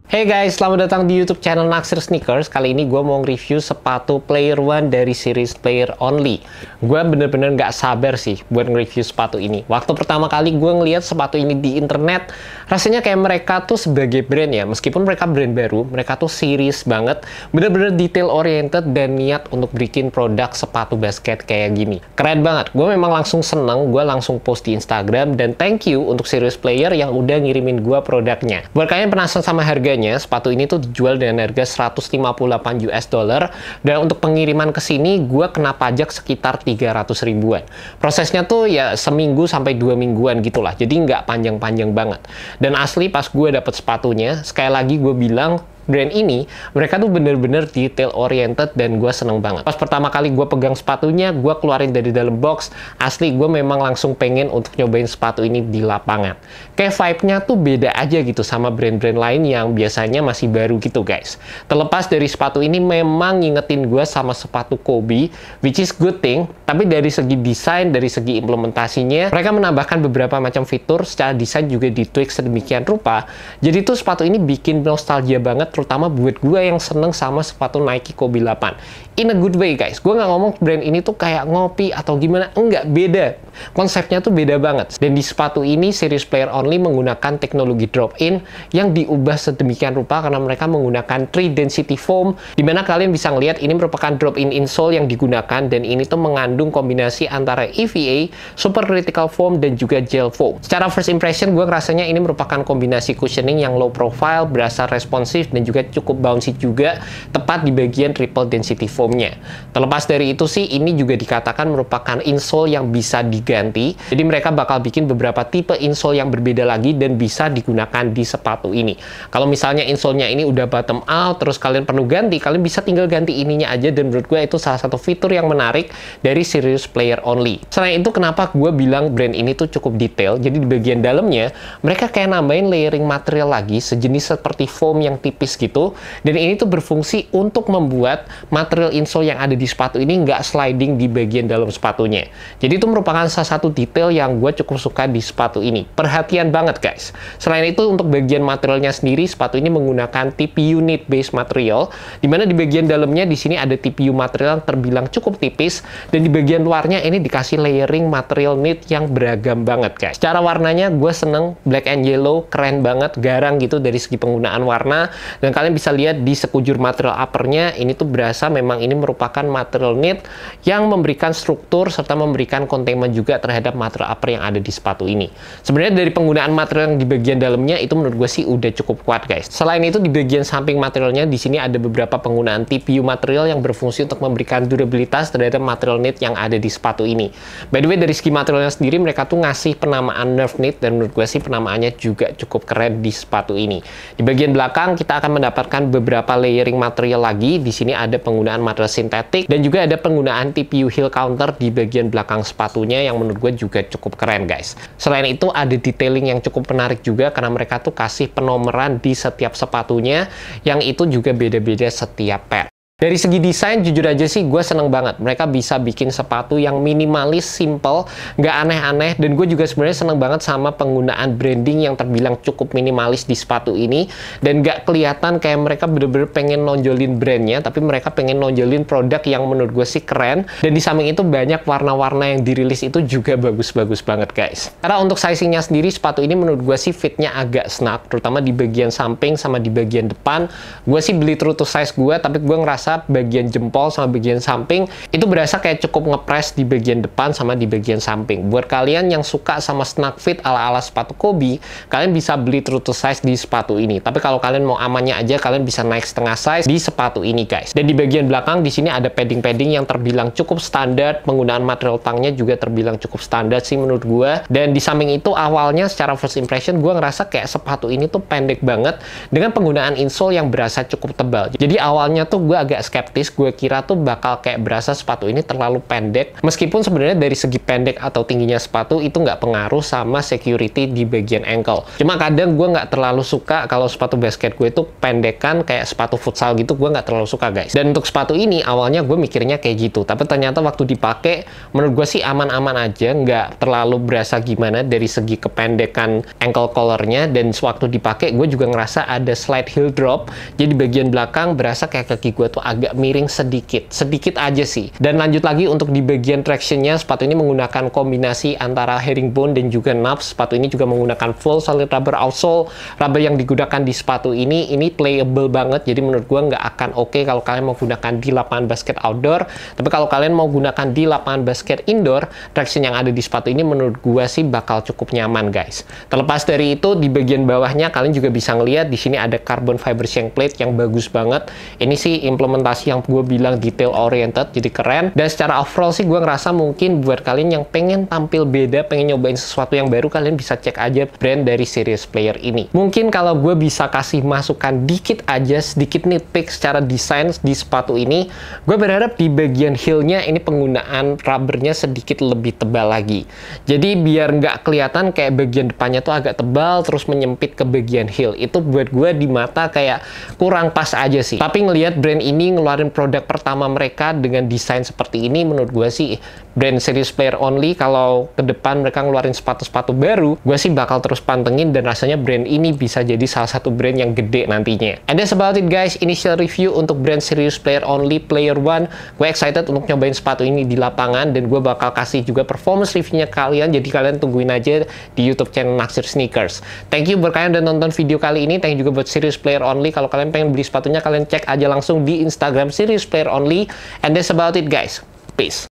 Hey guys, selamat datang di YouTube channel Naksir Sneakers. Kali ini gue mau review sepatu Player One dari series Player Only. Gue bener-bener gak sabar sih buat nge-review sepatu ini. Waktu pertama kali gue ngeliat sepatu ini di internet, rasanya kayak mereka tuh sebagai brand ya, meskipun mereka brand baru, mereka tuh serius banget, bener-bener detail oriented dan niat untuk bikin produk sepatu basket kayak gini. Keren banget, gue memang langsung seneng, gue langsung post di Instagram, dan thank you untuk series Player yang udah ngirimin gue produknya. Buat kalian penasaran sama harganya, sepatu ini tuh dijual dengan harga 158 US dollar, dan untuk pengiriman ke sini gue kena pajak sekitar 300 ribuan. Prosesnya tuh ya seminggu sampai 2 mingguan gitulah, jadi nggak panjang-panjang banget. Dan asli pas gue dapet sepatunya, sekali lagi gue bilang, brand ini, mereka tuh bener-bener detail oriented dan gue seneng banget. Pas pertama kali gue pegang sepatunya, gue keluarin dari dalam box, asli gue memang langsung pengen untuk nyobain sepatu ini di lapangan. Kayak vibe-nya tuh beda aja gitu sama brand-brand lain yang biasanya masih baru gitu guys. Terlepas dari sepatu ini memang ngingetin gue sama sepatu Kobe, which is good thing, tapi dari segi desain, dari segi implementasinya, mereka menambahkan beberapa macam fitur, secara desain juga ditweak sedemikian rupa. Jadi tuh sepatu ini bikin nostalgia banget, terutama buat gue yang seneng sama sepatu Nike Kobe 8. In a good way guys, gue nggak ngomong brand ini tuh kayak ngopi atau gimana, enggak, beda. Konsepnya tuh beda banget. Dan di sepatu ini, series Player Only menggunakan teknologi drop-in yang diubah sedemikian rupa karena mereka menggunakan 3 density foam, dimana kalian bisa ngelihat ini merupakan drop-in insole yang digunakan, dan ini tuh mengandung kombinasi antara EVA, super critical foam, dan juga gel foam. Secara first impression, gue ngerasanya ini merupakan kombinasi cushioning yang low profile, berasa responsif, dan juga cukup bouncy juga, tepat di bagian triple density foamnya. Terlepas dari itu sih, ini juga dikatakan merupakan insole yang bisa diganti. Jadi mereka bakal bikin beberapa tipe insole yang berbeda lagi dan bisa digunakan di sepatu ini. Kalau misalnya insole-nya ini udah bottom out, terus kalian perlu ganti, kalian bisa tinggal ganti ininya aja, dan menurut gue itu salah satu fitur yang menarik dari series Player Only. Selain itu, kenapa gue bilang brand ini tuh cukup detail? Jadi di bagian dalamnya, mereka kayak nambahin layering material lagi, sejenis seperti foam yang tipis gitu, dan ini tuh berfungsi untuk membuat material insole yang ada di sepatu ini nggak sliding di bagian dalam sepatunya. Jadi itu merupakan salah satu detail yang gue cukup suka di sepatu ini. Perhatian banget guys. Selain itu, untuk bagian materialnya sendiri, sepatu ini menggunakan TPU knit base material, dimana di bagian dalamnya di sini ada TPU material yang terbilang cukup tipis, dan di bagian luarnya ini dikasih layering material knit yang beragam banget guys. Secara warnanya gue seneng, black and yellow, keren banget, garang gitu dari segi penggunaan warna. Dan kalian bisa lihat di sekujur material uppernya, ini tuh berasa memang ini merupakan material knit yang memberikan struktur serta memberikan containment juga terhadap material upper yang ada di sepatu ini. Sebenarnya dari penggunaan material yang di bagian dalamnya itu menurut gue sih udah cukup kuat guys. Selain itu, di bagian samping materialnya di sini ada beberapa penggunaan TPU material yang berfungsi untuk memberikan durabilitas terhadap material knit yang ada di sepatu ini. By the way, dari segi materialnya sendiri, mereka tuh ngasih penamaan nerve knit, dan menurut gue sih penamaannya juga cukup keren di sepatu ini. Di bagian belakang kita akan mendapatkan beberapa layering material lagi. Di sini ada penggunaan material sintetik, dan juga ada penggunaan TPU heel counter di bagian belakang sepatunya yang menurut gue juga cukup keren guys. Selain itu, ada detailing yang cukup menarik juga karena mereka tuh kasih penomoran di setiap sepatunya yang itu juga beda-beda setiap pair. Dari segi desain, jujur aja sih gue seneng banget. Mereka bisa bikin sepatu yang minimalis, simple, nggak aneh-aneh. Dan gue juga sebenarnya seneng banget sama penggunaan branding yang terbilang cukup minimalis di sepatu ini. Dan nggak kelihatan kayak mereka bener-bener pengen nonjolin brandnya, tapi mereka pengen nonjolin produk yang menurut gue sih keren. Dan di samping itu banyak warna-warna yang dirilis itu juga bagus-bagus banget guys. Karena untuk sizingnya sendiri, sepatu ini menurut gue sih fitnya agak snug, terutama di bagian samping sama di bagian depan. Gue sih beli true to size gue, tapi gue ngerasa bagian jempol sama bagian samping itu berasa kayak cukup ngepres di bagian depan sama di bagian samping. Buat kalian yang suka sama snug fit ala-ala sepatu Kobe, kalian bisa beli true to size di sepatu ini. Tapi kalau kalian mau amannya aja, kalian bisa naik setengah size di sepatu ini guys. Dan di bagian belakang di sini ada padding-padding yang terbilang cukup standar. Penggunaan material tangnya juga terbilang cukup standar sih menurut gue. Dan di samping itu, awalnya secara first impression gue ngerasa kayak sepatu ini tuh pendek banget dengan penggunaan insole yang berasa cukup tebal. Jadi awalnya tuh gue agak agak skeptis. Gue kira tuh bakal kayak berasa sepatu ini terlalu pendek. Meskipun sebenarnya dari segi pendek atau tingginya sepatu itu nggak pengaruh sama security di bagian ankle. Cuma kadang gue nggak terlalu suka kalau sepatu basket gue itu pendekan kayak sepatu futsal gitu. Gue nggak terlalu suka, guys. Dan untuk sepatu ini awalnya gue mikirnya kayak gitu. Tapi ternyata waktu dipakai, menurut gue sih aman-aman aja. Nggak terlalu berasa gimana dari segi kependekan ankle collarnya. Dan sewaktu dipakai, gue juga ngerasa ada slight heel drop. Jadi bagian belakang berasa kayak kaki gue tuh agak miring sedikit aja sih. Dan lanjut lagi untuk di bagian tractionnya, sepatu ini menggunakan kombinasi antara herringbone dan juga nubs. Sepatu ini juga menggunakan full solid rubber outsole. Rubber yang digunakan di sepatu ini playable banget. Jadi menurut gue nggak akan oke kalau kalian mau gunakan di lapangan basket outdoor. Tapi kalau kalian mau gunakan di lapangan basket indoor, traction yang ada di sepatu ini menurut gue sih bakal cukup nyaman, guys. Terlepas dari itu, di bagian bawahnya kalian juga bisa ngeliat di sini ada carbon fiber shank plate yang bagus banget. Ini sih implementasi yang gue bilang detail oriented, jadi keren. Dan secara overall sih gue ngerasa mungkin buat kalian yang pengen tampil beda, pengen nyobain sesuatu yang baru, kalian bisa cek aja brand dari Serious Player ini. Mungkin kalau gue bisa kasih masukan dikit aja, sedikit nitpick secara desain di sepatu ini, gue berharap di bagian heel-nya ini penggunaan rubbernya sedikit lebih tebal lagi. Jadi biar nggak kelihatan kayak bagian depannya tuh agak tebal terus menyempit ke bagian heel. Itu buat gue di mata kayak kurang pas aja sih. Tapi ngelihat brand ini ngeluarin produk pertama mereka dengan desain seperti ini, menurut gue sih brand Serious Player Only kalau ke depan mereka ngeluarin sepatu-sepatu baru, gue sih bakal terus pantengin dan rasanya brand ini bisa jadi salah satu brand yang gede nantinya. And that's about it, guys. Initial review untuk brand Serious Player Only Player One. Gue excited untuk nyobain sepatu ini di lapangan dan gue bakal kasih juga performance reviewnya kalian. Jadi kalian tungguin aja di YouTube channel Naksir Sneakers. Thank you buat kalian udah nonton video kali ini. Thank you juga buat Serious Player Only. Kalau kalian pengen beli sepatunya, kalian cek aja langsung di Instagram Serious Player Only. And that's about it, guys. Peace.